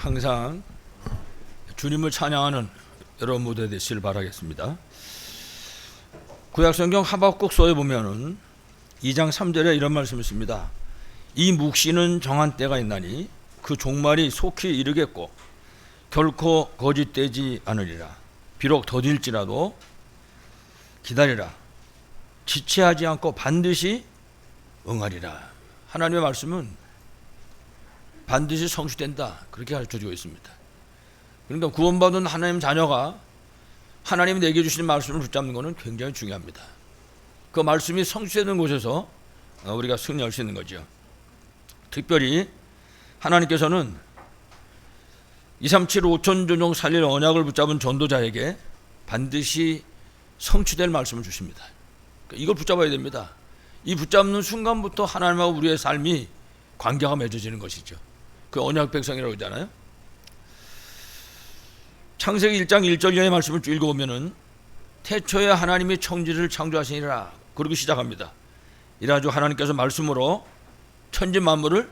항상 주님을 찬양하는 여러분 모두 되시길 바라겠습니다. 구약성경 하박국서에 보면은 2장 3절에 이런 말씀이 있습니다. 이 묵시는 정한 때가 있나니 그 종말이 속히 이르겠고 결코 거짓되지 않으리라. 비록 더딜지라도 기다리라. 지체하지 않고 반드시 응하리라. 하나님의 말씀은 반드시 성취된다. 그렇게 가르쳐주고 있습니다. 그러니까 구원받은 하나님 자녀가 하나님이 내게 주시는 말씀을 붙잡는 것은 굉장히 중요합니다. 그 말씀이 성취되는 곳에서 우리가 승리할 수 있는 거죠. 특별히 하나님께서는 237 5천 종족 살릴 언약을 붙잡은 전도자에게 반드시 성취될 말씀을 주십니다. 이걸 붙잡아야 됩니다. 이 붙잡는 순간부터 하나님하고 우리의 삶이 관계가 맺어지는 것이죠. 그 언약 백성이라고 하잖아요. 창세기 1장 1절 이하의 말씀을 쭉 읽어보면은 태초에 하나님이 천지를 창조하시니라 그러고 시작합니다. 이래가지고 하나님께서 말씀으로 천지 만물을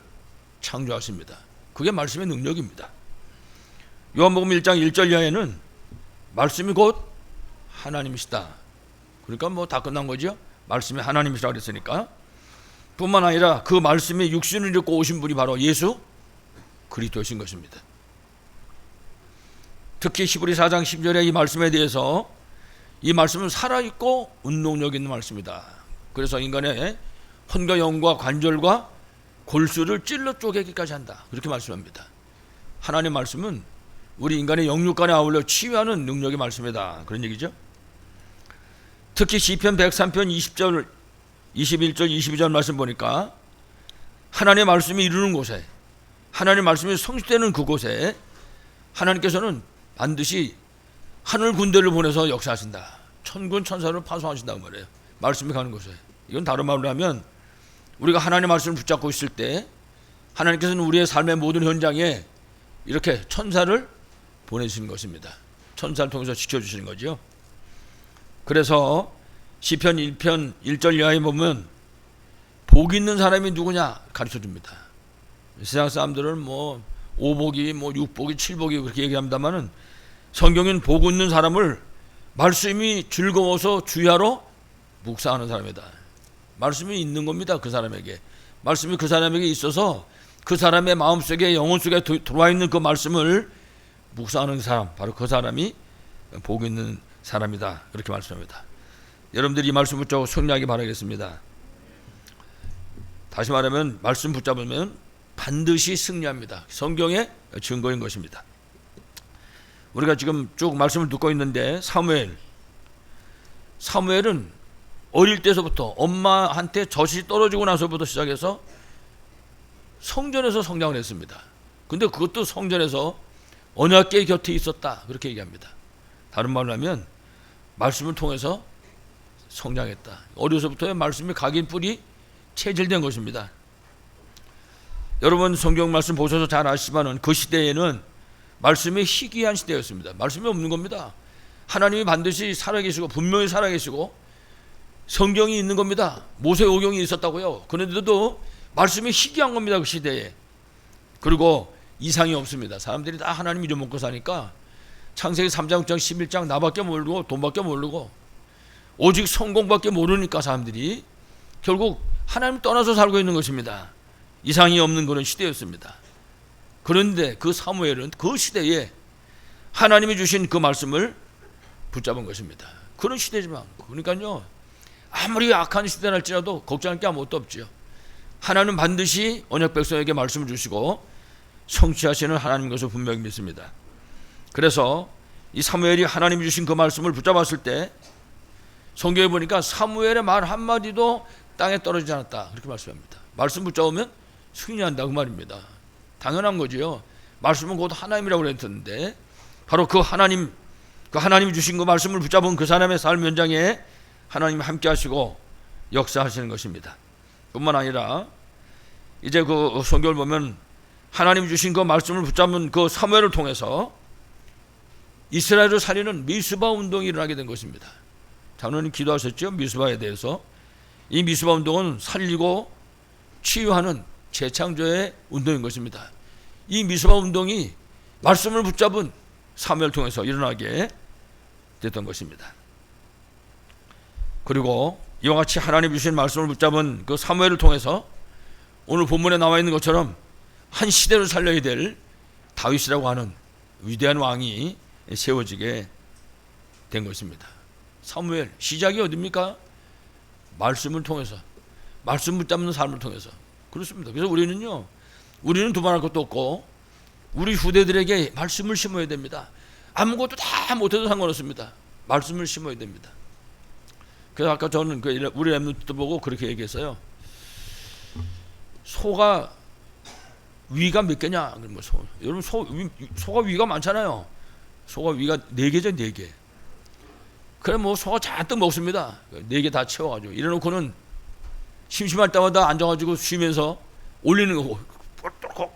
창조하십니다. 그게 말씀의 능력입니다. 요한복음 1장 1절 이하에는 말씀이 곧 하나님이시다. 그러니까 뭐 다 끝난 거죠. 말씀이 하나님이시라고 그랬으니까. 뿐만 아니라 그 말씀이 육신을 입고 오신 분이 바로 예수 그리스도이신 것입니다. 특히 히브리 4장 10절의 이 말씀에 대해서 이 말씀은 살아있고 운동력 있는 말씀이다. 그래서 인간의 혼과 영과 관절과 골수를 찔러 쪼개기까지 한다. 그렇게 말씀합니다. 하나님의 말씀은 우리 인간의 영육간에 아울러 치유하는 능력의 말씀이다. 그런 얘기죠. 특히 시편 103편 20절, 21절, 22절 말씀 보니까 하나님의 말씀이 이루는 곳에, 하나님의 말씀이 성취되는 그곳에 하나님께서는 반드시 하늘 군대를 보내서 역사하신다. 천군 천사를 파송하신다고 말해요. 말씀이 가는 곳에. 이건 다른 말로 하면 우리가 하나님의 말씀을 붙잡고 있을 때 하나님께서는 우리의 삶의 모든 현장에 이렇게 천사를 보내주시는 것입니다. 천사를 통해서 지켜주시는 거죠. 그래서 시편 1편 1절 이하에 보면 복 있는 사람이 누구냐 가르쳐줍니다. 세상 사람들은 뭐 5복이 뭐 6복이 7복이 그렇게 얘기합니다만은 성경은 복 있는 사람을 말씀이 즐거워서 주야로 묵상하는 사람이다. 말씀이 있는 겁니다. 그 사람에게. 말씀이 그 사람에게 있어서 그 사람의 마음속에 영혼 속에 들어와 있는 그 말씀을 묵상하는 사람, 바로 그 사람이 복 있는 사람이다. 그렇게 말씀합니다. 여러분들이 이 말씀 붙잡고 승리하기 바라겠습니다. 다시 말하면 말씀 붙잡으면 반드시 승리합니다. 성경의 증거인 것입니다. 우리가 지금 쭉 말씀을 듣고 있는데 사무엘은 어릴 때서부터 엄마한테 젖이 떨어지고 나서부터 시작해서 성전에서 성장을 했습니다. 근데 그것도 성전에서 언약궤 곁에 있었다. 그렇게 얘기합니다. 다른 말로 하면 말씀을 통해서 성장했다. 어려서부터 말씀이 각인 뿌리 체질된 것입니다. 여러분 성경 말씀 보셔서 잘 아시지만 그 시대에는 말씀이 희귀한 시대였습니다. 말씀이 없는 겁니다. 하나님이 반드시 살아계시고 분명히 살아계시고 성경이 있는 겁니다. 모세오경이 있었다고요. 그런데도 말씀이 희귀한 겁니다. 그 시대에. 그리고 이상이 없습니다. 사람들이 다 하나님 잊어먹고 사니까 창세기 3장 9장 11장 나밖에 모르고 돈밖에 모르고 오직 성공밖에 모르니까 사람들이 결국 하나님 떠나서 살고 있는 것입니다. 이상이 없는 그런 시대였습니다. 그런데 그 사무엘은 그 시대에 하나님이 주신 그 말씀을 붙잡은 것입니다. 그런 시대지만 그러니까요 아무리 악한 시대랄지라도 걱정할 게 아무것도 없죠. 하나님은 반드시 언약 백성에게 말씀을 주시고 성취하시는 하나님 것을 분명히 믿습니다. 그래서 이 사무엘이 하나님이 주신 그 말씀을 붙잡았을 때 성경에 보니까 사무엘의 말 한마디도 땅에 떨어지지 않았다. 그렇게 말씀합니다. 말씀 붙잡으면 승리한다 그 말입니다. 당연한 거지요. 말씀은 곧 하나님이라고 그랬는데 바로 그 하나님이 주신 그 말씀을 붙잡은 그 사람의 삶 현장에 하나님이 함께 하시고 역사하시는 것입니다. 뿐만 아니라 이제 그 성경을 보면 하나님이 주신 그 말씀을 붙잡은 그 사무엘을 통해서 이스라엘을 살리는 미스바 운동이 일어나게 된 것입니다. 장로님 기도하셨죠? 미스바에 대해서. 이 미스바 운동은 살리고 치유하는 재창조의 운동인 것입니다. 이 미스바 운동이 말씀을 붙잡은 사무엘을 통해서 일어나게 됐던 것입니다. 그리고 이와 같이 하나님 주신 말씀을 붙잡은 그 사무엘을 통해서 오늘 본문에 나와 있는 것처럼 한 시대를 살려야 될 다윗이라고 하는 위대한 왕이 세워지게 된 것입니다. 사무엘 시작이 어디입니까? 말씀을 통해서, 말씀 붙잡는 삶을 통해서. 그렇습니다. 그래서 우리는 두말할 것도 없고 우리 후대들에게 말씀을 심어야 됩니다. 아무것도 다 못해도 상관없습니다. 말씀을 심어야 됩니다. 그래서 아까 저는 우리 랩런트도 보고 그렇게 얘기했어요. 소가 위가 몇 개냐? 여러분 소가 위가 많잖아요. 소가 위가 4개죠, 4개. 그래 소가 잔뜩 먹습니다. 4개 다 채워가지고 이래놓고는 심심할 때마다 앉아가지고 쉬면서 올리는 거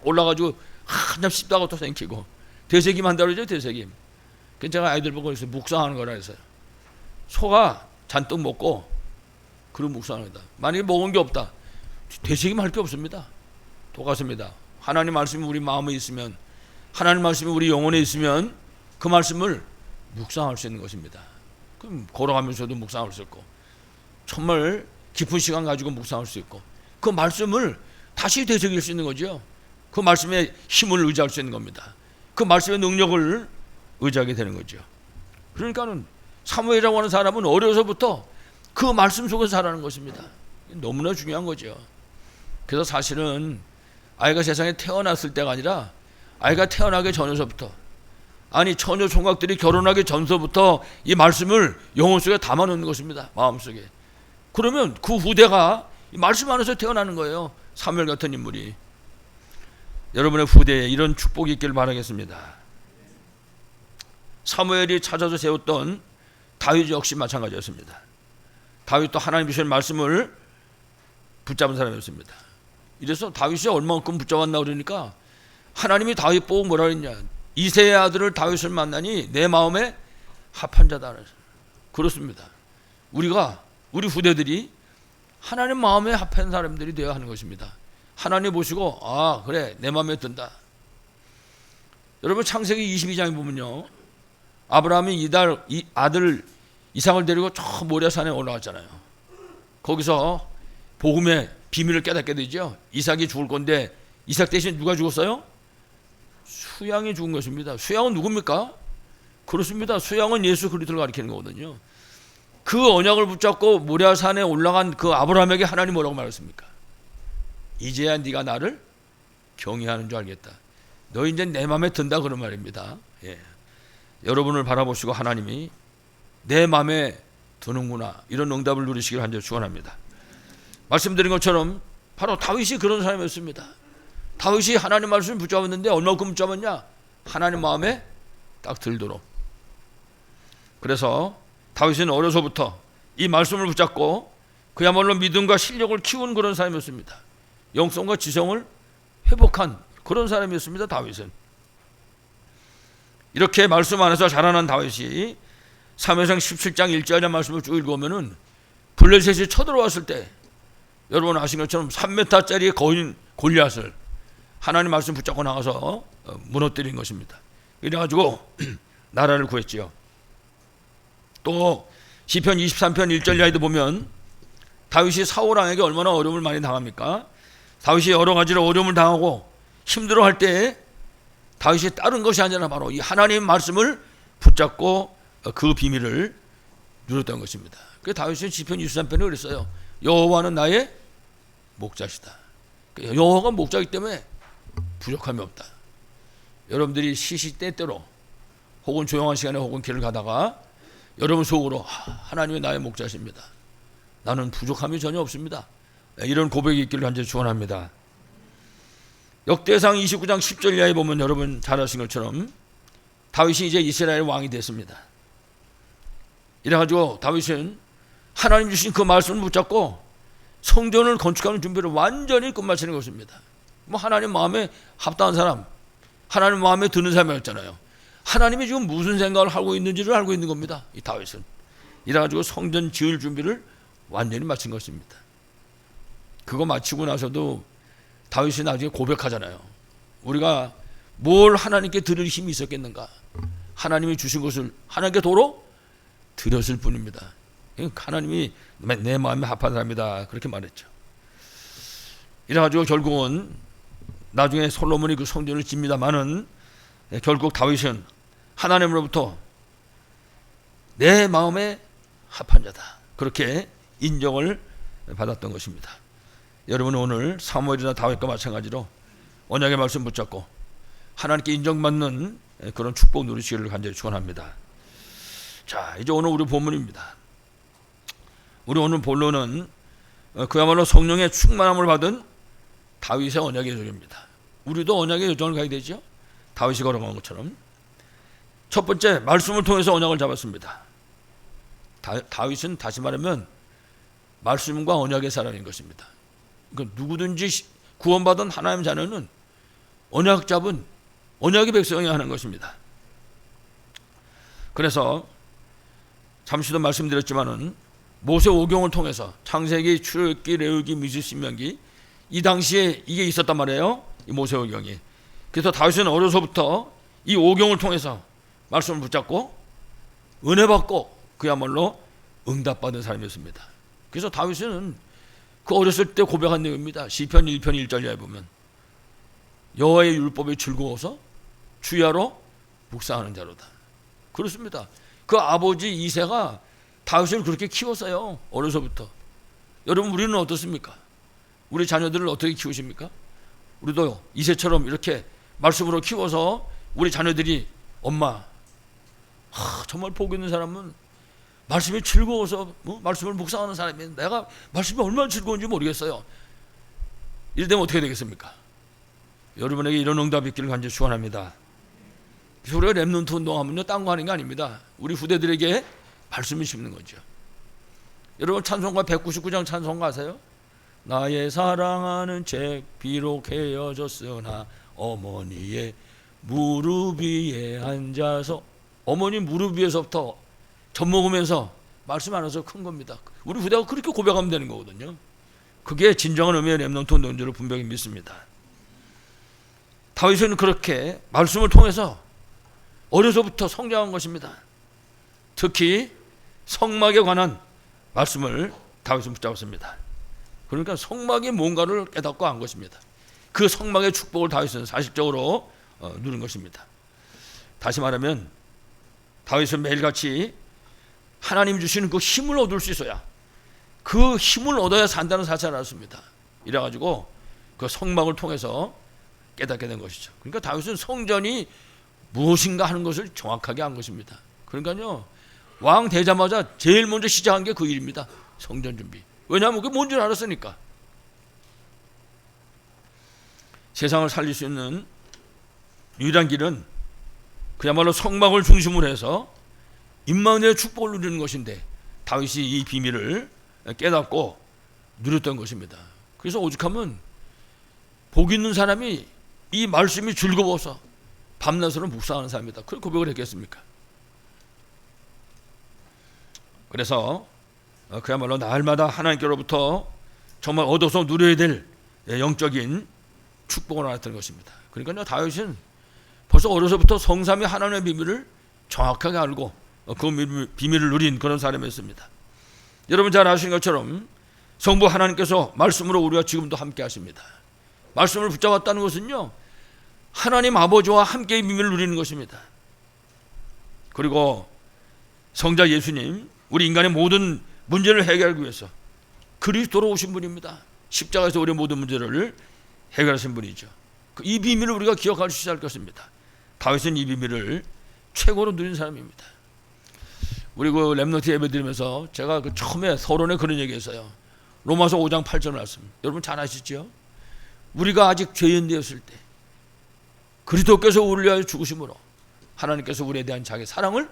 올라가지고 한참 씹다가 또 생기고 되새김 한다고 그러죠, 되새김. 그래서 제가 아이들 보고 그래서 묵상하는 거라 했어요. 소가 잔뜩 먹고 그런 묵상합니다. 만약에 먹은 게 없다, 되새김 할 게 없습니다. 똑같습니다. 하나님 말씀이 우리 마음에 있으면, 하나님 말씀이 우리 영혼에 있으면 그 말씀을 묵상할 수 있는 것입니다. 그럼 걸어가면서도 묵상할 수 있고, 정말 깊은 시간 가지고 묵상할 수 있고, 그 말씀을 다시 되새길 수 있는 거죠. 그 말씀의 힘을 의지할 수 있는 겁니다. 그 말씀의 능력을 의지하게 되는 거죠. 그러니까는 사무엘이라고 하는 사람은 어려서부터 그 말씀 속에서 자라는 것입니다. 너무나 중요한 거죠. 그래서 사실은 아이가 세상에 태어났을 때가 아니라 아이가 태어나기 전에서부터, 아니 처녀 총각들이 결혼하기 전서부터 이 말씀을 영혼 속에 담아 놓는 것입니다. 마음속에. 그러면 그 후대가 이 말씀 안에서 태어나는 거예요. 사무엘 같은 인물이. 여러분의 후대에 이런 축복이 있기를 바라겠습니다. 사무엘이 찾아서 세웠던 다윗 역시 마찬가지였습니다. 다윗도 하나님 주신 말씀을 붙잡은 사람이었습니다. 이래서 다윗이 얼마만큼 붙잡았나 그러니까 하나님이 다윗 보고 뭐라 그랬냐, 이새의 아들을 다윗을 만나니 내 마음에 합한 자다. 그렇습니다. 우리 후대들이 하나님 마음에 합한 사람들이 되어야 하는 것입니다. 하나님 보시고 그래 내 마음에 든다. 여러분 창세기 22장에 보면요, 아브라함이 아들 이삭을 데리고 저 모리아산에 올라갔잖아요. 거기서 복음의 비밀을 깨닫게 되죠. 이삭이 죽을 건데 이삭 대신 누가 죽었어요? 수양이 죽은 것입니다. 수양은 누굽니까? 그렇습니다. 수양은 예수 그리스도를 가리키는 거거든요. 그 언약을 붙잡고 모리아산에 올라간 그 아브라함에게 하나님 뭐라고 말했습니까? 이제야 네가 나를 경외하는 줄 알겠다. 너 이제 내 마음에 든다, 그런 말입니다. 예. 여러분을 바라보시고 하나님이 내 마음에 드는구나, 이런 응답을 누리시길 간절히 축원합니다. 말씀드린 것처럼 바로 다윗이 그런 사람이었습니다. 다윗이 하나님 말씀을 붙잡았는데 얼마큼 붙잡았냐? 하나님 마음에 딱 들도록. 그래서 다윗은 어려서부터 이 말씀을 붙잡고 그야말로 믿음과 실력을 키운 그런 사람이었습니다. 영성과 지성을 회복한 그런 사람이었습니다. 다윗은. 이렇게 말씀 안에서 자라난 다윗이 사무엘상 17장 1절의 말씀을 쭉 읽으면은 블레셋이 쳐들어왔을 때 여러분 아신 것처럼 3m짜리 거인 골리앗을 하나님 말씀 붙잡고 나가서 무너뜨린 것입니다. 이래가지고 나라를 구했지요. 또 시편 23편 1절 이하에도 보면 다윗이 사울 왕에게 얼마나 어려움을 많이 당합니까? 다윗이 여러 가지로 어려움을 당하고 힘들어할 때 다윗이 따른 것이 아니라 바로 이 하나님 말씀을 붙잡고 그 비밀을 누렸던 것입니다. 그래서 다윗은 시편 23편에 그랬어요. 여호와는 나의 목자시다. 여호와가 목자이기 때문에 부족함이 없다. 여러분들이 시시때때로 혹은 조용한 시간에 혹은 길을 가다가 여러분 속으로 하나님이 나의 목자십니다. 나는 부족함이 전혀 없습니다. 이런 고백이 있기를 간절히 축원합니다. 역대상 29장 10절 이하에 보면 여러분 잘 아신 것처럼 다윗이 이제 이스라엘 왕이 됐습니다. 이래가지고 다윗은 하나님 주신 그 말씀을 붙잡고 성전을 건축하는 준비를 완전히 끝마치는 것입니다. 하나님 마음에 합당한 사람, 하나님 마음에 드는 사람이었잖아요. 하나님이 지금 무슨 생각을 하고 있는지를 알고 있는 겁니다. 이 다윗은. 이래가지고 성전 지을 준비를 완전히 마친 것입니다. 그거 마치고 나서도 다윗이 나중에 고백하잖아요. 우리가 뭘 하나님께 드릴 힘이 있었겠는가? 하나님이 주신 것을 하나님께 도로 드렸을 뿐입니다. 하나님이 내 마음에 합한 사람이다 그렇게 말했죠. 이래가지고 결국은 나중에 솔로몬이 그 성전을 집니다마는 결국 다윗은 하나님으로부터 내 마음에 합한 자다 그렇게 인정을 받았던 것입니다. 여러분은 오늘 사무엘이나 다윗과 마찬가지로 언약의 말씀 붙잡고 하나님께 인정받는 그런 축복 누리시기를 간절히 축원합니다. 자, 이제 오늘 우리 본문입니다. 우리 오늘 본론은 그야말로 성령의 충만함을 받은 다윗의 언약의 여정입니다. 우리도 언약의 여정을 가야 되죠. 다윗이 걸어간 것처럼. 첫 번째, 말씀을 통해서 언약을 잡았습니다. 다윗은 다시 말하면 말씀과 언약의 사람인 것입니다. 그러니까 누구든지 구원받은 하나님 자녀는 언약 잡은 언약의 백성이 하는 것입니다. 그래서 잠시도 말씀드렸지만은 모세 오경을 통해서 창세기, 출애굽기, 레위기, 민수기, 신명기 이 당시에 이게 있었단 말이에요. 이 모세 오경이. 그래서 다윗은 어려서부터 이 오경을 통해서 말씀을 붙잡고 은혜 받고 그야말로 응답받은 사람이었습니다. 그래서 다윗은 그 어렸을 때 고백한 내용입니다. 시편 1편 1절에 보면 여호와의 율법이 즐거워서 주야로 묵상하는 자로다. 그렇습니다. 그 아버지 이새가 다윗을 그렇게 키웠어요. 어려서부터. 여러분 우리는 어떻습니까? 우리 자녀들을 어떻게 키우십니까? 우리도 이새처럼 이렇게 말씀으로 키워서 우리 자녀들이 엄마 정말 복 있는 사람은 말씀이 즐거워서 말씀을 묵상하는 사람이 내가 말씀이 얼마나 즐거운지 모르겠어요. 이럴 때면 어떻게 되겠습니까? 여러분에게 이런 응답이 있기를 간절히 축원합니다. 그래서 우리가 렘넌트 운동하면요 딴 거 하는 게 아닙니다. 우리 후대들에게 말씀을 심는 거죠. 여러분 찬송가 199장 찬송가 아세요? 나의 사랑하는 책 비록 헤어졌으나 어머니의 무릎 위에 앉아서 어머니 무릎 위에서부터 젖 먹으면서 말씀 안에서 큰 겁니다. 우리 후대가 그렇게 고백하면 되는 거거든요. 그게 진정한 의미의 렘넌트 운동인 줄 분명히 믿습니다. 다윗은 그렇게 말씀을 통해서 어려서부터 성장한 것입니다. 특히 성막에 관한 말씀을 다윗은 붙잡았습니다. 그러니까 성막이 뭔가를 깨닫고 한 것입니다. 그 성막의 축복을 다윗은 사실적으로 누린 것입니다. 다시 말하면 다윗은 매일같이 하나님 주시는 그 힘을 얻을 수 있어야 그 힘을 얻어야 산다는 사실을 알았습니다. 이래가지고 그 성막을 통해서 깨닫게 된 것이죠. 그러니까 다윗은 성전이 무엇인가 하는 것을 정확하게 한 것입니다. 그러니까요 왕 되자마자 제일 먼저 시작한 게 그 일입니다. 성전 준비. 왜냐하면 그게 뭔 줄 알았으니까. 세상을 살릴 수 있는 유일한 길은 그야말로 성막을 중심으로 해서 임마누엘의 축복을 누리는 것인데 다윗이 이 비밀을 깨닫고 누렸던 것입니다. 그래서 오죽하면 복 있는 사람이 이 말씀이 즐거워서 밤낮으로 묵상하는 사람이다. 그렇게 고백을 했겠습니까? 그래서 그야말로 날마다 하나님께로부터 정말 얻어서 누려야 될 영적인 축복을 알았던 것입니다. 그러니까 다윗은 벌써 어려서부터 성삼위 하나님의 비밀을 정확하게 알고 그 비밀을 누린 그런 사람이었습니다. 여러분 잘 아시는 것처럼 성부 하나님께서 말씀으로 우리와 지금도 함께 하십니다. 말씀을 붙잡았다는 것은요 하나님 아버지와 함께 비밀을 누리는 것입니다. 그리고 성자 예수님 우리 인간의 모든 문제를 해결하기 위해서 그리스도로 오신 분입니다. 십자가에서 우리의 모든 문제를 해결하신 분이죠. 이 비밀을 우리가 기억할 수 있어야 할 것입니다. 다윗은 이 비밀을 최고로 누린 사람입니다. 우리 그 렘넌트 예배 드리면서 제가 그 처음에 서론에 그런 얘기했어요. 로마서 5장 8절 말씀 여러분 잘 아시죠? 우리가 아직 죄인 되었을 때 그리스도께서 우리를 위하여 죽으심으로 하나님께서 우리에 대한 자기 사랑을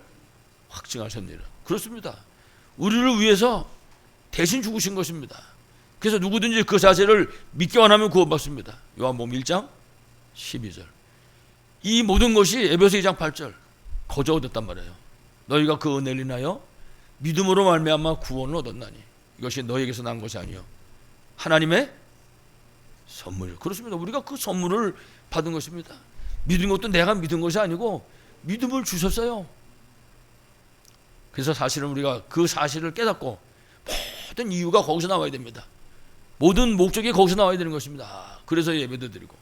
확증하셨느니라. 그렇습니다. 우리를 위해서 대신 죽으신 것입니다. 그래서 누구든지 그 사실을 믿기만 하면 구원받습니다. 요한복음 1장 12절. 이 모든 것이 에베소 2장 8절 거저 얻었단 말이에요. 너희가 그 은혜를 인하여 믿음으로 말미암아 구원을 얻었나니 이것이 너희에게서 난 것이 아니요 하나님의 선물. 그렇습니다. 우리가 그 선물을 받은 것입니다. 믿은 것도 내가 믿은 것이 아니고 믿음을 주셨어요. 그래서 사실은 우리가 그 사실을 깨닫고 모든 이유가 거기서 나와야 됩니다. 모든 목적이 거기서 나와야 되는 것입니다. 그래서 예배도 드리고,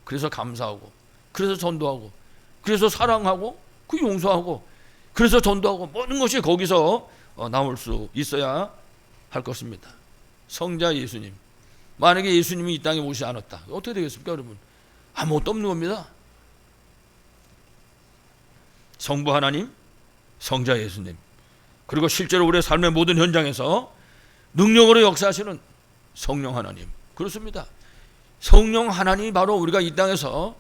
그래서 감사하고, 그래서 전도하고, 그래서 사랑하고, 그 용서하고, 그래서 전도하고, 모든 것이 거기서 나올 수 있어야 할 것입니다. 성자 예수님, 만약에 예수님이 이 땅에 오시지 않았다, 어떻게 되겠습니까 여러분? 아무것도 없는 겁니다. 성부 하나님, 성자 예수님, 그리고 실제로 우리의 삶의 모든 현장에서 능력으로 역사하시는 성령 하나님, 그렇습니다. 성령 하나님이 바로 우리가 이 땅에서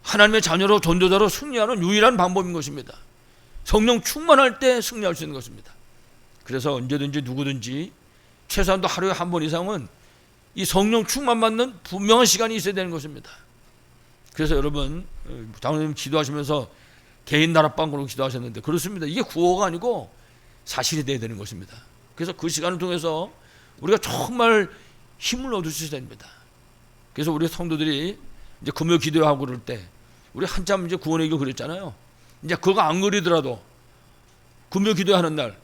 하나님의 자녀로 전도자로 승리하는 유일한 방법인 것입니다. 성령 충만할 때 승리할 수 있는 것입니다. 그래서 언제든지 누구든지 최소한도 하루에 한 번 이상은 이 성령 충만 받는 분명한 시간이 있어야 되는 것입니다. 그래서 여러분, 장로님 기도하시면서 개인 나라방으로 기도하셨는데 그렇습니다. 이게 구호가 아니고 사실이 되어야 되는 것입니다. 그래서 그 시간을 통해서 우리가 정말 힘을 얻을 수 있어야 됩니다. 그래서 우리 성도들이 이제 금요 기도하고 그럴 때 우리 한참 이제 구원의 길 그랬잖아요. 이제 그거 안 그리더라도 금요 기도하는 날,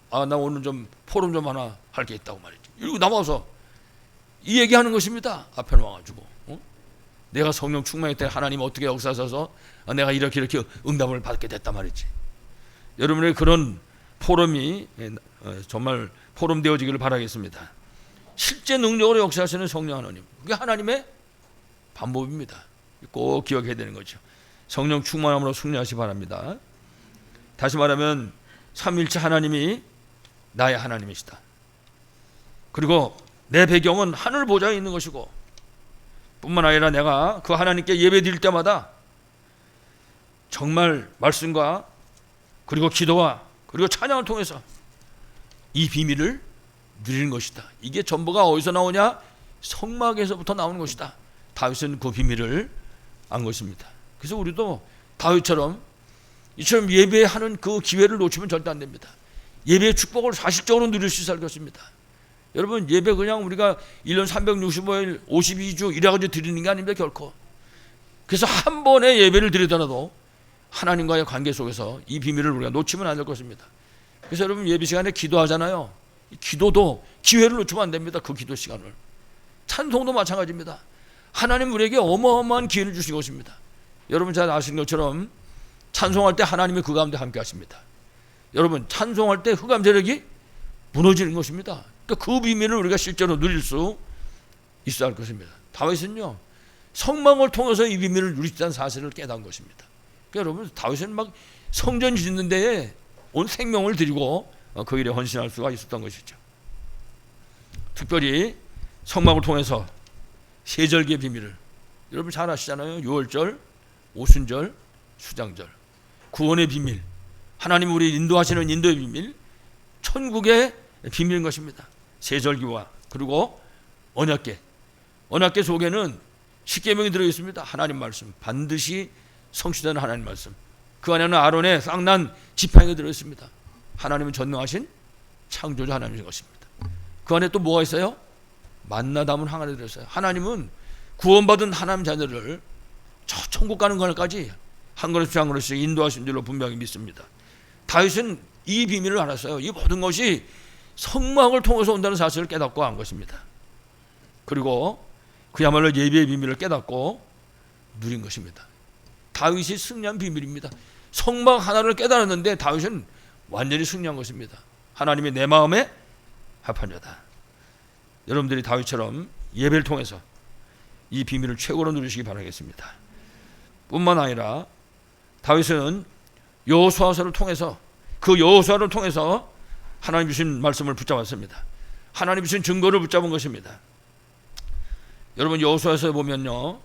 나 오늘 좀 포럼 좀 하나 할 게 있다고 말이죠. 이러고 나와서 이 얘기하는 것입니다. 앞에 나와가지고 내가 성령 충만할 때 하나님 어떻게 역사하셔서 내가 이렇게 응답을 받게 됐단 말이지. 여러분의 그런 포럼이 정말 포럼 되어지기를 바라겠습니다. 실제 능력으로 역사하시는 성령 하나님, 그게 하나님의 방법입니다. 꼭 기억해야 되는 거죠. 성령 충만함으로 승리하시기 바랍니다. 다시 말하면 삼위일체 하나님이 나의 하나님이시다. 그리고 내 배경은 하늘 보좌에 있는 것이고, 뿐만 아니라 내가 그 하나님께 예배 드릴 때마다 정말 말씀과 그리고 기도와 그리고 찬양을 통해서 이 비밀을 누리는 것이다. 이게 전부가 어디서 나오냐? 성막에서부터 나오는 것이다. 다윗은 그 비밀을 안 것입니다. 그래서 우리도 다윗처럼 이처럼 예배하는 그 기회를 놓치면 절대 안 됩니다. 예배의 축복을 사실적으로 누릴 수 있을 것입니다. 여러분, 예배 그냥 우리가 1년 365일 52주 이래가지고 드리는 게 아닙니다, 결코. 그래서 한 번의 예배를 드리더라도 하나님과의 관계 속에서 이 비밀을 우리가 놓치면 안 될 것입니다. 그래서 여러분, 예배 시간에 기도하잖아요. 기도도 기회를 놓치면 안 됩니다. 그 기도 시간을. 찬송도 마찬가지입니다. 하나님 우리에게 어마어마한 기회를 주신 것입니다. 여러분 잘 아시는 것처럼 찬송할 때 하나님이 그 가운데 함께 하십니다. 여러분, 찬송할 때 흑암 세력이 무너지는 것입니다. 그러니까 그 비밀을 우리가 실제로 누릴 수 있어야 할 것입니다. 다윗은요, 성막을 통해서 이 비밀을 누릴 수 있다는 사실을 깨달은 것입니다. 그러니까 여러분, 다윗은 막 성전 짓는 데에 온 생명을 드리고 그 일에 헌신할 수가 있었던 것이죠. 특별히 성막을 통해서 세절기의 비밀을 여러분 잘 아시잖아요. 유월절, 오순절, 수장절, 구원의 비밀, 하나님 우리 인도하시는 인도의 비밀, 천국의 비밀인 것입니다. 세절기와 그리고 언약궤, 언약궤 속에는 십계명이 들어있습니다. 하나님 말씀, 반드시 성취되는 하나님 말씀. 그 안에는 아론의 쌍난 지팡이가 들어있습니다. 하나님은 전능하신 창조주 하나님인 것입니다. 그 안에 또 뭐가 있어요? 만나 담은 항아리 들어있어요. 하나님은 구원받은 하나님 자녀를 저 천국 가는 것까지 한 걸음씩 한 걸음씩 인도하신 줄로 분명히 믿습니다. 다윗은 이 비밀을 알았어요. 이 모든 것이 성막을 통해서 온다는 사실을 깨닫고 한 것입니다. 그리고 그야말로 예배의 비밀을 깨닫고 누린 것입니다. 다윗이 승리한 비밀입니다. 성막 하나를 깨달았는데 다윗은 완전히 승리한 것입니다. 하나님이 내 마음에 합한 자다. 여러분들이 다윗처럼 예배를 통해서 이 비밀을 최고로 누리시기 바라겠습니다. 뿐만 아니라 다윗은 여호수아서를 통해서, 그 여호수아를 통해서 하나님 주신 말씀을 붙잡았습니다. 하나님 주신 증거를 붙잡은 것입니다. 여러분, 여호수아서에 보면요,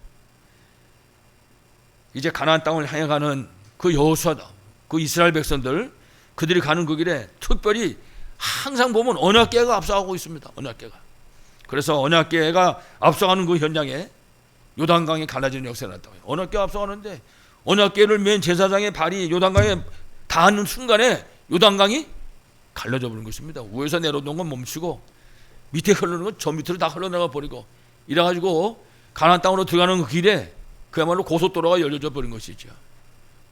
이제 가나안 땅을 향해 가는 그 여호수아, 그 이스라엘 백성들, 그들이 가는 그 길에 특별히 항상 보면 언약궤가 앞서가고 있습니다. 언약궤가. 그래서 언약궤가 앞서가는 그 현장에 요단강이 갈라지는 역사가 났다고 해요. 언약궤가 앞서가는데 언약궤를 맨 제사장의 발이 요단강에 닿는 순간에 요단강이 갈라져 버린 것입니다. 위에서 내려오는 건 멈추고 밑에 흐르는 건 저 밑으로 다 흘러나가 버리고, 이래가지고 가나안 땅으로 들어가는 그 길에 그야말로 고속도로가 열려져 버린 것이죠.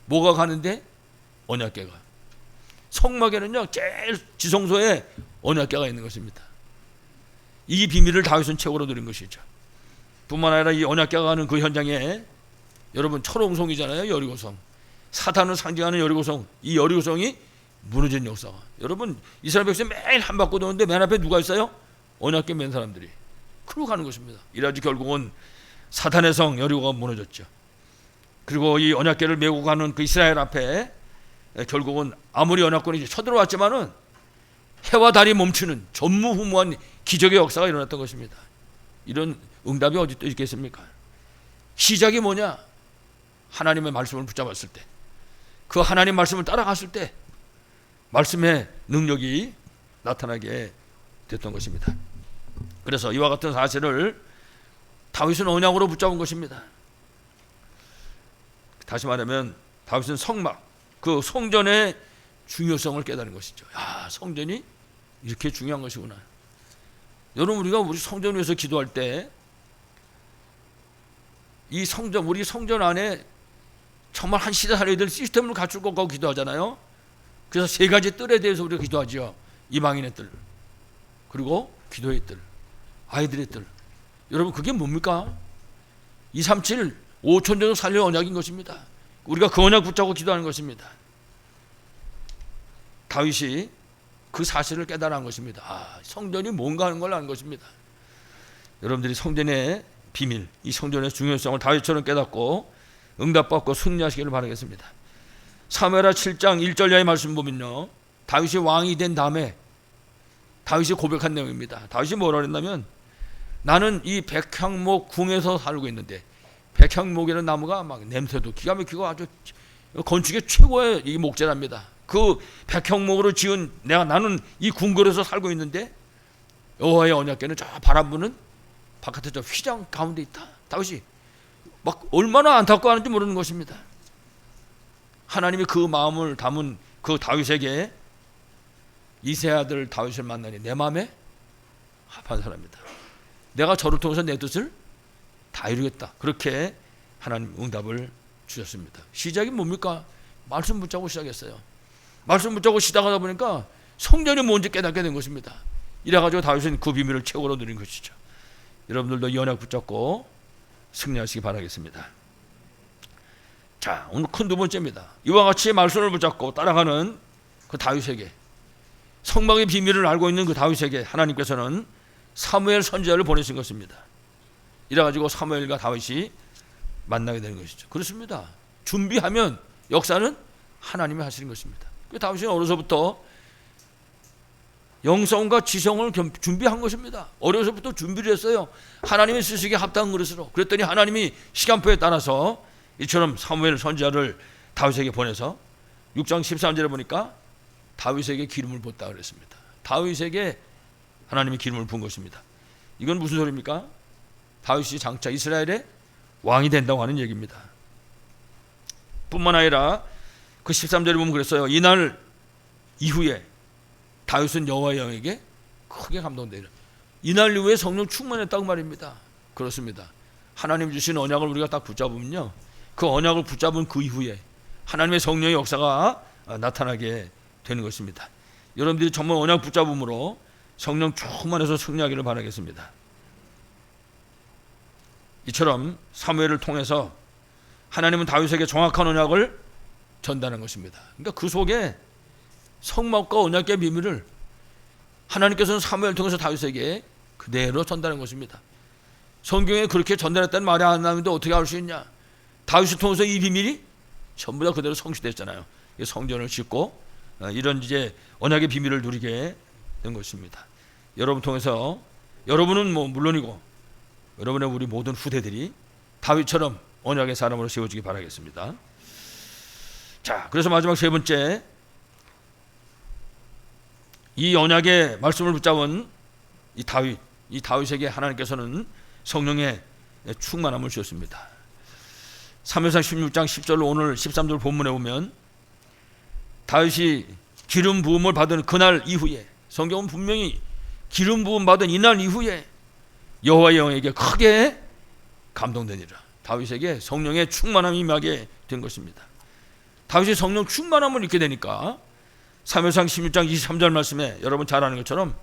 뭐가 가는데? 언약궤가. 성막에는요 제일 지성소에 언약궤가 있는 것입니다. 이 비밀을 다윗은 최고로 누린 것이죠. 뿐만 아니라 이 언약궤가 가는 그 현장에 여러분 철옹성이잖아요. 여리고성. 사탄을 상징하는 여리고성. 이 여리고성이 무너진 역사가. 여러분 이스라엘 백성 매일 한 바퀴 도는데 맨 앞에 누가 있어요? 언약궤 맨 사람들이. 그러고 가는 것입니다. 이래가지고 결국은 사탄의 성 여리고가 무너졌죠. 그리고 이 언약궤를 메고 가는 그 이스라엘 앞에 결국은 아무리 언약궤이 쳐들어왔지만은 해와 달이 멈추는 전무후무한 기적의 역사가 일어났던 것입니다. 이런 응답이 어디 또 있겠습니까? 시작이 뭐냐? 하나님의 말씀을 붙잡았을 때, 그 하나님 말씀을 따라갔을 때 말씀의 능력이 나타나게 됐던 것입니다. 그래서 이와 같은 사실을 다윗은 언약으로 붙잡은 것입니다. 다시 말하면 다윗은 성막, 그 성전의 중요성을 깨달은 것이죠. 야, 성전이 이렇게 중요한 것이구나. 여러분 우리가 우리 성전 위해서 기도할 때 이 성전, 우리 성전 안에 정말 한 시대 살아야 될 시스템을 갖출 것 같고 기도하잖아요. 그래서 세 가지 뜰에 대해서 우리가 기도하죠. 이방인의 뜰, 그리고 기도의 뜰, 아이들의 뜰. 여러분 그게 뭡니까? 237, 5천 정도 살릴 언약인 것입니다. 우리가 그 언약 붙잡고 기도하는 것입니다. 다윗이 그 사실을 깨달은 것입니다. 아, 성전이 뭔가 하는 걸 아는 것입니다. 여러분들이 성전의 비밀, 이 성전의 중요성을 다윗처럼 깨닫고 응답받고 승리하시기를 바라겠습니다. 사무엘하 7장 1절 이하의 말씀 보면요, 다윗이 왕이 된 다음에 다윗이 고백한 내용입니다. 다윗이 뭐라 그랬냐면, 나는 이 백향목 궁에서 살고 있는데, 백향목이라는 나무가 막 냄새도 기가 막히고 아주 건축의 최고의 이 목재랍니다. 그 백향목으로 지은 나는 이 궁궐에서 살고 있는데 여호와의 언약궤는 저 바람 부는 바깥에 저 휘장 가운데 있다. 다윗이 막 얼마나 안타까워하는지 모르는 것입니다. 하나님이 그 마음을 담은 그 다윗에게 이세 아들 다윗을 만나니 내 마음에 합한 사람이다. 내가 저를 통해서 내 뜻을 다 이루겠다. 그렇게 하나님 응답을 주셨습니다. 시작이 뭡니까? 말씀 붙잡고 시작했어요. 말씀 붙잡고 시작하다 보니까 성전이 뭔지 깨닫게 된 것입니다. 이래가지고 다윗은 그 비밀을 최고로 누린 것이죠. 여러분들도 이 언약 붙잡고 승리하시기 바라겠습니다. 자, 오늘 큰 두 번째입니다. 이와 같이 말씀을 붙잡고 따라가는 그 다윗에게, 성막의 비밀을 알고 있는 그 다윗에게 하나님께서는 사무엘 선지자를 보내신 것입니다. 이래가지고 사무엘과 다윗이 만나게 되는 것이죠. 그렇습니다. 준비하면 역사는 하나님이 하시는 것입니다. 그 다윗은 어려서부터 영성과 지성을 준비한 것입니다. 어려서부터 준비를 했어요. 하나님이 쓰시기에 합당한 그릇으로. 그랬더니 하나님이 시간표에 따라서 이처럼 사무엘 선지자를 다윗에게 보내서 6장 13절에 보니까 다윗에게 기름을 붓다 그랬습니다. 다윗에게 하나님이 기름을 분 것입니다. 이건 무슨 소리입니까? 다윗이 장차 이스라엘의 왕이 된다고 하는 얘기입니다. 뿐만 아니라 그 13절에 보면 그랬어요. 이날 이후에 다윗은 여호와의 영에게 크게 감동되리라. 이날 이후에 성령 충만했다고 말입니다. 그렇습니다. 하나님 주신 언약을 우리가 딱 붙잡으면요, 그 언약을 붙잡은 그 이후에 하나님의 성령의 역사가 나타나게 되는 것입니다. 여러분들이 정말 언약 붙잡음으로 성령 충만해서 승리하기를 바라겠습니다. 이처럼 사무엘을 통해서 하나님은 다윗에게 정확한 언약을 전달한 것입니다. 그러니까 그 속에 성막과 언약의 비밀을 하나님께서는 사무엘을 통해서 다윗에게 그대로 전달한 것입니다. 성경에 그렇게 전달했다는 말이 안 나오는데 어떻게 알 수 있냐? 다윗을 통해서 이 비밀이 전부 다 그대로 성취됐잖아요. 성전을 짓고 이런 이제 언약의 비밀을 누리게 된 것입니다. 여러분 통해서 여러분은 뭐 물론이고 여러분의 우리 모든 후대들이 다윗처럼 언약의 사람으로 세워지기 바라겠습니다. 자, 그래서 마지막 세 번째, 이 언약의 말씀을 붙잡은 이 다윗에게 하나님께서는 성령의 충만함을 주셨습니다. 사무엘상 16장 10절로 오늘 13절 본문에 보면 다윗이 기름 부음을 받은 그날 이후에, 성경은 분명히 기름 부음 받은 이날 이후에 여호와의 영에게 크게 감동되니라. 다윗에게 성령의 충만함이 임하게 된 것입니다. 다윗이 성령 충만함을 입게 되니까 사무엘상 16장 23절 말씀에 여러분 잘 아는 것처럼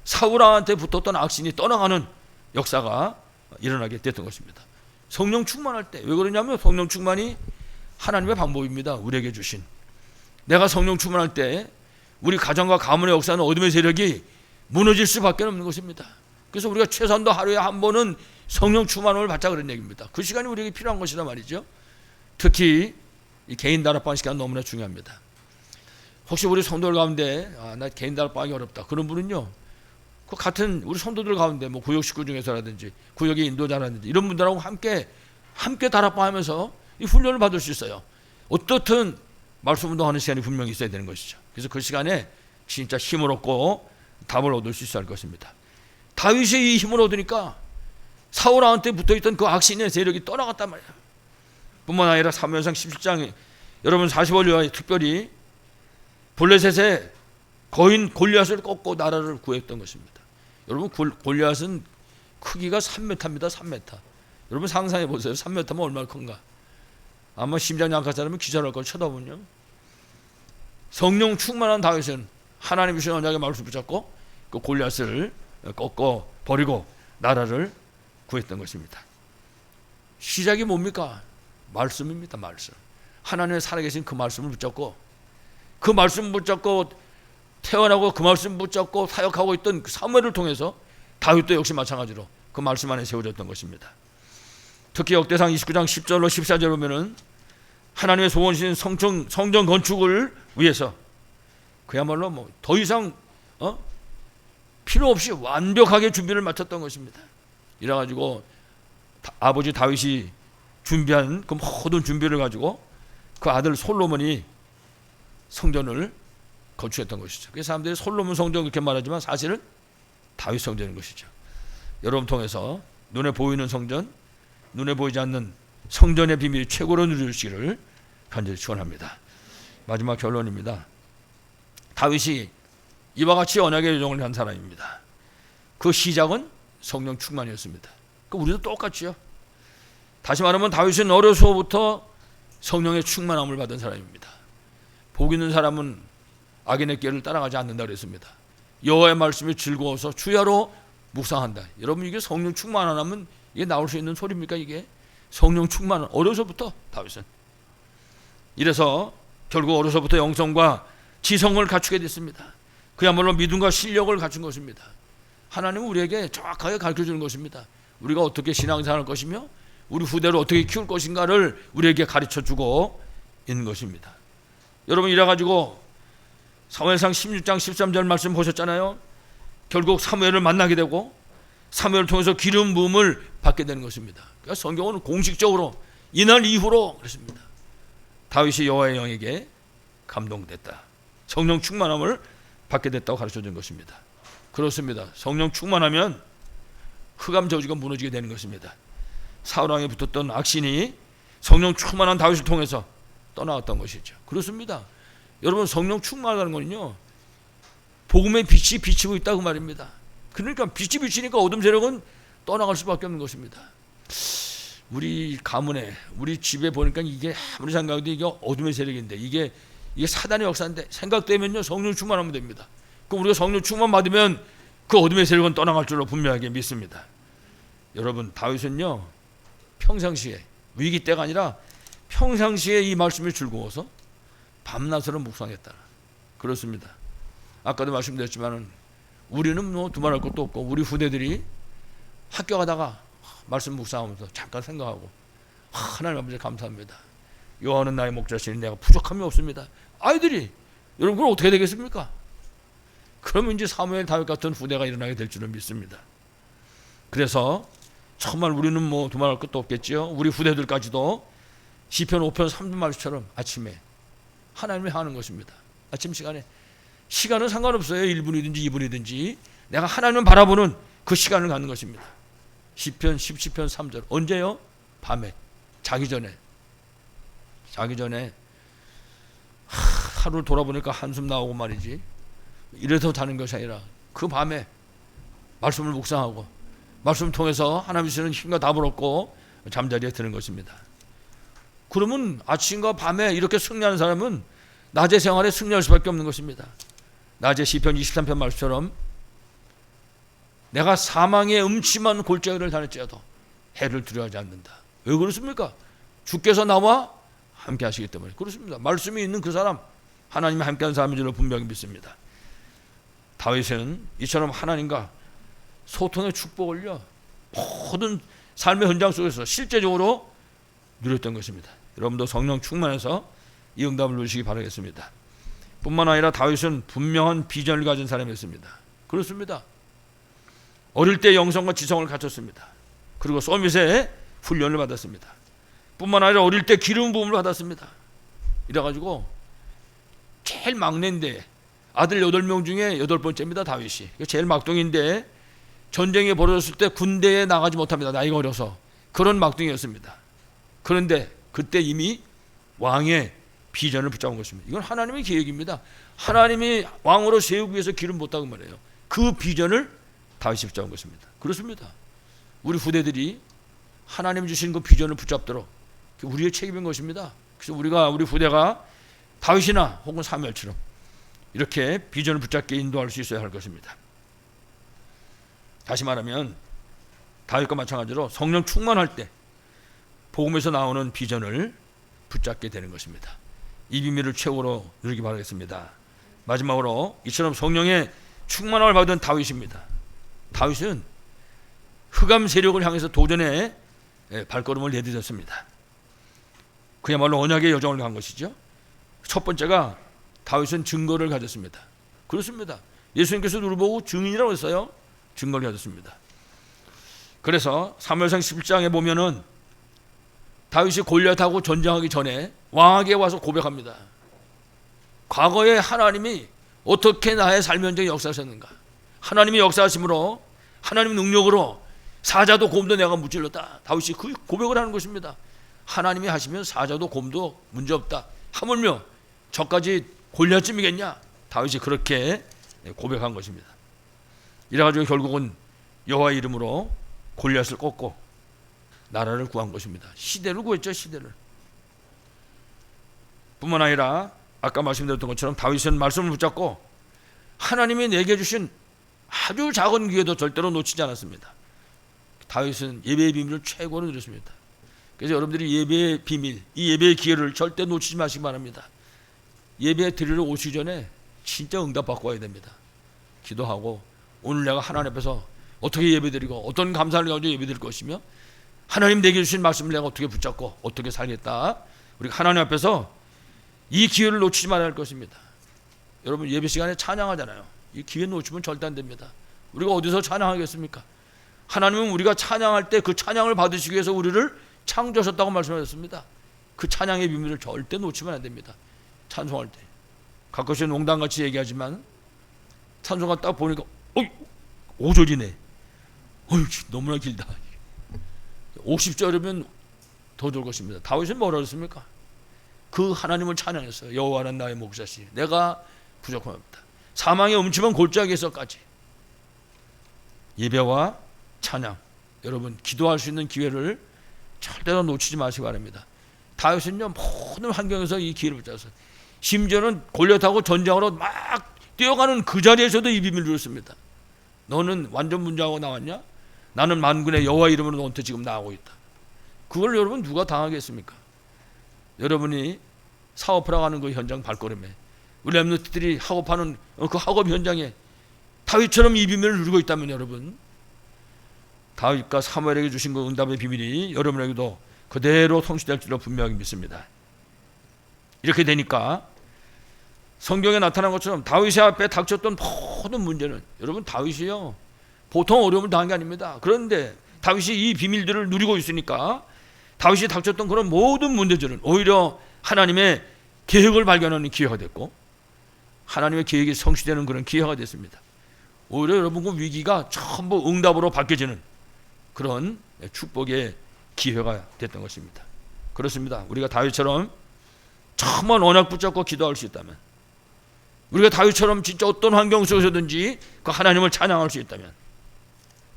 사울한테 붙었던 악신이 떠나가는 역사가 일어나게 됐던 것입니다. 성령 충만할 때 왜 그러냐면 성령 충만이 하나님의 방법입니다. 우리에게 주신. 내가 성령 충만할 때 우리 가정과 가문의 역사는 어둠의 세력이 무너질 수밖에 없는 것입니다. 그래서 우리가 최소한도 하루에 한 번은 성령 충만함을 받자 그런 얘기입니다. 그 시간이 우리에게 필요한 것이란 말이죠. 특히 이 개인 다락방 시간 너무나 중요합니다. 혹시 우리 성도들 가운데 나 개인 다락방이 어렵다 그런 분은요, 그 같은 우리 성도들 가운데 뭐 구역 식구 중에서라든지 구역의 인도자라든지 이런 분들하고 함께 다락방 하면서 이 훈련을 받을 수 있어요. 어떻든 말씀 운동하는 시간이 분명히 있어야 되는 것이죠. 그래서 그 시간에 진짜 힘을 얻고 답을 얻을 수 있어야 할 것입니다. 다윗이 이 힘을 얻으니까 사울한테 붙어있던 그 악신의 세력이 떠나갔단 말이에요. 뿐만 아니라 사무엘상 17장에 여러분 40월 특별히 블레셋의 거인 골리앗을 꺾고 나라를 구했던 것입니다. 여러분 골리앗은 크기가 3m입니다. 3m. 여러분 상상해 보세요. 3m면 얼마나 큰가. 아마 심장이 약한 사람은 기절할 걸 쳐다보면요. 성령 충만한 다윗은 하나님이 주신 언약의 말씀을 붙잡고 그 골리앗을 꺾어 버리고 나라를 구했던 것입니다. 시작이 뭡니까? 말씀입니다. 말씀. 하나님의 살아계신 그 말씀을 붙잡고 그 말씀 붙잡고 태어나고 그 말씀 붙잡고 사역하고 있던 그 사무엘을 통해서 다윗도 역시 마찬가지로 그 말씀 안에 세워졌던 것입니다. 특히 역대상 29장 10절로 14절 보면은 하나님의 소원이신 성전 건축을 위해서 그야말로 뭐 더 이상 필요 없이 완벽하게 준비를 마쳤던 것입니다. 이래가지고 아버지 다윗이 준비한 그 모든 준비를 가지고 그 아들 솔로몬이 성전을 건축했던 것이죠. 그래서 사람들이 솔로몬 성전 그렇게 말하지만 사실은 다윗 성전인 것이죠. 여러분 통해서 눈에 보이는 성전, 눈에 보이지 않는 성전의 비밀이 최고로 누리시기를 간절히 축원합니다. 마지막 결론입니다. 다윗이 이와 같이 언약의 여정을 한 사람입니다. 그 시작은 성령 충만이었습니다. 우리도 똑같지요. 다시 말하면 다윗은 어려서부터 성령의 충만함을 받은 사람입니다. 복 있는 사람은 악인의 길을 따라가지 않는다 그랬습니다. 여호와의 말씀이 즐거워서 주야로 묵상한다. 여러분 이게 성령 충만 안 하면 이게 나올 수 있는 소리입니까? 이게 성령 충만 어려서부터 다윗은 이래서 결국 어려서부터 영성과 지성을 갖추게 됐습니다. 그야말로 믿음과 실력을 갖춘 것입니다. 하나님은 우리에게 정확하게 가르쳐주는 것입니다. 우리가 어떻게 신앙생활할 것이며 우리 후대를 어떻게 키울 것인가를 우리에게 가르쳐주고 있는 것입니다. 여러분 이래가지고 사무엘상 16장 13절 말씀 보셨잖아요. 결국 사무엘을 만나게 되고 사무엘을 통해서 기름 부음을 받게 되는 것입니다. 그러니까 성경은 공식적으로 이날 이후로 그랬습니다. 다윗이 여호와의 영에게 감동됐다. 성령 충만함을 받게 됐다고 가르쳐준 것입니다. 그렇습니다. 성령 충만하면 흑암 저주가 무너지게 되는 것입니다. 사울왕에 붙었던 악신이 성령 충만한 다윗을 통해서 떠나갔던 것이죠. 그렇습니다. 여러분 성령 충만하다는 거는요 복음의 빛이 비치고 있다고 말입니다. 그러니까 빛이 비치니까 어둠 세력은 떠나갈 수밖에 없는 것입니다. 우리 가문에 우리 집에 보니까 이게 아무리 생각해도 이게 어둠의 세력인데 이게 사단의 역사인데 생각되면요 성령 충만하면 됩니다. 그럼 우리가 성령 충만 받으면 그 어둠의 세력은 떠나갈 줄로 분명하게 믿습니다. 여러분 다윗은요 평상시에 위기 때가 아니라 평상시에 이 말씀이 즐거워서 밤낮으로 묵상했다. 그렇습니다. 아까도 말씀드렸지만 우리는 뭐 두말할 것도 없고 우리 후대들이 학교 가다가 말씀 묵상하면서 잠깐 생각하고 하나님 아버지 감사합니다. 여호와는 나의 목자시니 내가 부족함이 없습니다. 아이들이 여러분 그럼 어떻게 되겠습니까? 그러면 이제 사무엘 다윗 같은 후대가 일어나게 될 줄은 믿습니다. 그래서 정말 우리는 뭐 두말할 것도 없겠지요. 우리 후대들까지도 시편 5편 3편 말씀처럼 아침에 하나님을 향하는 것입니다. 아침 시간에 시간은 상관없어요. 1분이든지 2분이든지 내가 하나님을 바라보는 그 시간을 갖는 것입니다. 시편 17편 3절 언제요? 밤에 자기 전에 하루를 돌아보니까 한숨 나오고 말이지 이래서 자는 것이 아니라 그 밤에 말씀을 묵상하고 말씀 통해서 하나님 주시는 힘과 답을 얻고 잠자리에 드는 것입니다. 그러면 아침과 밤에 이렇게 승리하는 사람은 낮의 생활에 승리할 수밖에 없는 것입니다. 낮에 시편 23편 말씀처럼 내가 사망의 음침한 골짜기를 다닐지라도 해를 두려워하지 않는다. 왜 그렇습니까? 주께서 나와 함께 하시기 때문에 그렇습니다. 말씀이 있는 그 사람, 하나님이 함께하는 사람인 줄로 분명히 믿습니다. 다윗은 이처럼 하나님과 소통의 축복을요 모든 삶의 현장 속에서 실제적으로 누렸던 것입니다. 여러분도 성령 충만해서 이 응답을 누리시기 바라겠습니다. 뿐만 아니라 다윗은 분명한 비전을 가진 사람이었습니다. 그렇습니다. 어릴 때 영성과 지성을 갖췄습니다. 그리고 서밋에 훈련을 받았습니다. 뿐만 아니라 어릴 때 기름 부음을 받았습니다. 이래가지고 제일 막내인데 아들 8명 중에 8번째입니다. 다윗이 제일 막둥인데 전쟁이 벌어졌을 때 군대에 나가지 못합니다. 나이가 어려서. 그런 막둥이였습니다. 그런데 그때 이미 왕의 비전을 붙잡은 것입니다. 이건 하나님의 계획입니다. 하나님이 왕으로 세우기 위해서 기름 붓다고 말해요. 그 비전을 다윗이 붙잡은 것입니다. 그렇습니다. 우리 후대들이 하나님 주신 그 비전을 붙잡도록 우리의 책임인 것입니다. 그래서 우리 후대가 다윗이나 혹은 사무엘처럼 이렇게 비전을 붙잡게 인도할 수 있어야 할 것입니다. 다시 말하면 다윗과 마찬가지로 성령 충만할 때 복음에서 나오는 비전을 붙잡게 되는 것입니다. 이 비밀을 최고로 누리기 바라겠습니다. 마지막으로 이처럼 성령의 충만함을 받은 다윗입니다. 다윗은 흑암 세력을 향해서 도전의 발걸음을 내딛었습니다. 그야말로 언약의 여정을 간 것이죠. 첫 번째가 다윗은 증거를 가졌습니다. 그렇습니다. 예수님께서 누구 보고 증인이라고 했어요. 증거를 가졌습니다. 그래서 사무엘상 11장에 보면은 다윗이 골리앗하고 전쟁하기 전에 왕에게 와서 고백합니다. 과거에 하나님이 어떻게 나의 삶 현장에 역사하셨는가. 하나님이 역사하심으로 하나님의 능력으로 사자도 곰도 내가 무찔렀다. 다윗이 그 고백을 하는 것입니다. 하나님이 하시면 사자도 곰도 문제없다. 하물며 저까지 골리앗쯤이겠냐. 다윗이 그렇게 고백한 것입니다. 이래가지고 결국은 여호와의 이름으로 골리앗을 꺾고 나라를 구한 것입니다. 시대를 구했죠. 시대를. 뿐만 아니라 아까 말씀드렸던 것처럼 다윗은 말씀을 붙잡고 하나님이 내게 주신 아주 작은 기회도 절대로 놓치지 않았습니다. 다윗은 예배의 비밀을 최고로 누렸습니다. 그래서 여러분들이 예배의 비밀, 이 예배의 기회를 절대 놓치지 마시기 바랍니다. 예배 드리러 오시기 전에 진짜 응답받고 와야 됩니다. 기도하고 오늘 내가 하나님 앞에서 어떻게 예배드리고 어떤 감사를 가지고 예배드릴 것이며 하나님 내게 주신 말씀을 내가 어떻게 붙잡고 어떻게 살겠다. 우리가 하나님 앞에서 이 기회를 놓치지 말아야 할 것입니다. 여러분 예배 시간에 찬양하잖아요. 이 기회 놓치면 절대 안 됩니다. 우리가 어디서 찬양하겠습니까? 하나님은 우리가 찬양할 때 그 찬양을 받으시기 위해서 우리를 창조하셨다고 말씀하셨습니다. 그 찬양의 비밀을 절대 놓치면 안 됩니다. 찬송할 때 가끔씩 농담같이 얘기하지만 찬송가 딱 보니까 5절이네. 너무나 길다. 50절이면 더 좋을 것입니다. 다윗은 뭐라 그랬습니까? 그 하나님을 찬양했어요. 여호와는 나의 목자시 내가 부족합니다. 사망의 음침한 골짜기에서까지 예배와 찬양, 여러분 기도할 수 있는 기회를 절대로 놓치지 마시기 바랍니다. 다윗은요 모든 환경에서 이 기회를 붙잡았어요. 심지어는 골리앗하고 전쟁으로 막 뛰어가는 그 자리에서도 이 비밀을 누렸습니다. 너는 완전 문제하고 나왔냐? 나는 만군의 여호와 이름으로 너한테 지금 나오고 있다. 그걸 여러분 누가 당하겠습니까? 여러분이 사업을 하는 그 현장 발걸음에 우리 렘넌트들이 학업하는 그 학업 현장에 다윗처럼 이 비밀을 누리고 있다면 여러분 다윗과 사무엘에게 주신 그 응답의 비밀이 여러분에게도 그대로 성취될 줄로 분명히 믿습니다. 이렇게 되니까 성경에 나타난 것처럼 다윗의 앞에 닥쳤던 모든 문제는 여러분 다윗이요 보통 어려움을 당한 게 아닙니다. 그런데 다윗이 이 비밀들을 누리고 있으니까 다윗이 닥쳤던 그런 모든 문제들은 오히려 하나님의 계획을 발견하는 기회가 됐고 하나님의 계획이 성취되는 그런 기회가 됐습니다. 오히려 여러분 그 위기가 전부 응답으로 바뀌어지는 그런 축복의 기회가 됐던 것입니다. 그렇습니다. 우리가 다윗처럼 정말 언약 붙잡고 기도할 수 있다면 우리가 다윗처럼 진짜 어떤 환경 속에서든지 그 하나님을 찬양할 수 있다면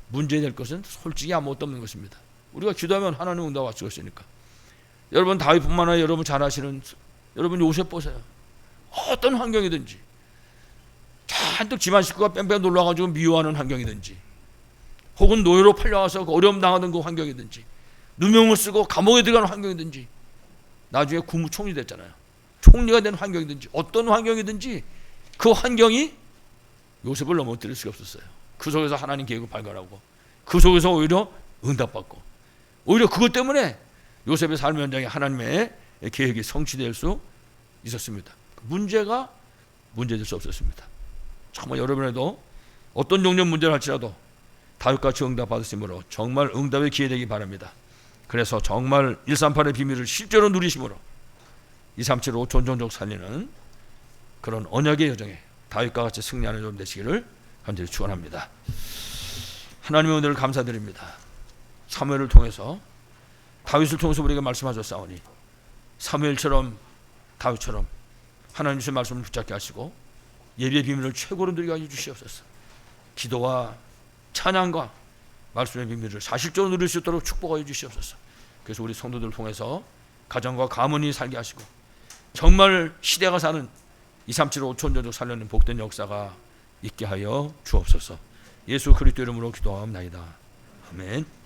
문제될 것은 솔직히 아무것도 없는 것입니다. 우리가 기도하면 하나님 응답할 수가 있으니까. 여러분 다윗뿐만 아니라 여러분 잘 아시는 여러분 요셉 보세요. 어떤 환경이든지 잔뜩 집안 식구가 뺑뺑 놀러가지고 미워하는 환경이든지 혹은 노예로 팔려와서 어려움 당하는 그 환경이든지 누명을 쓰고 감옥에 들어가는 환경이든지 나중에 국무총리 됐잖아요. 총리가 된 환경이든지 어떤 환경이든지 그 환경이 요셉을 넘어뜨릴 수가 없었어요. 그 속에서 하나님 계획을 발견하고 그 속에서 오히려 응답받고 오히려 그것 때문에 요셉의 삶 현장에 하나님의 계획이 성취될 수 있었습니다. 문제가 문제될 수 없었습니다. 정말 여러분에도 어떤 종류의 문제를 할지라도 다윗같이 응답받으심으로 정말 응답의 기회 되기 바랍니다. 그래서 정말 138의 비밀을 실제로 누리심으로 237 5천 종족 살리는 그런 언약의 여정에 다윗과 같이 승리하는 좀 되시기를 간절히 축원합니다. 하나님의 은혜를 감사드립니다. 사무엘을 통해서 다윗을 통해서 우리에게 말씀하셨사오니 사무엘처럼 다윗처럼 하나님 주신 말씀을 붙잡게 하시고 예배의 비밀을 최고로 누리게 하여 주시옵소서. 기도와 찬양과 말씀의 비밀을 사실적으로 누릴 수 있도록 축복하여 주시옵소서. 그래서 우리 성도들을 통해서 가정과 가문이 살게 하시고 정말 시대가 사는 237 5천 종족 살려는 복된 역사가 있게 하여 주옵소서. 예수 그리스도 이름으로 기도하옵나이다. 아멘.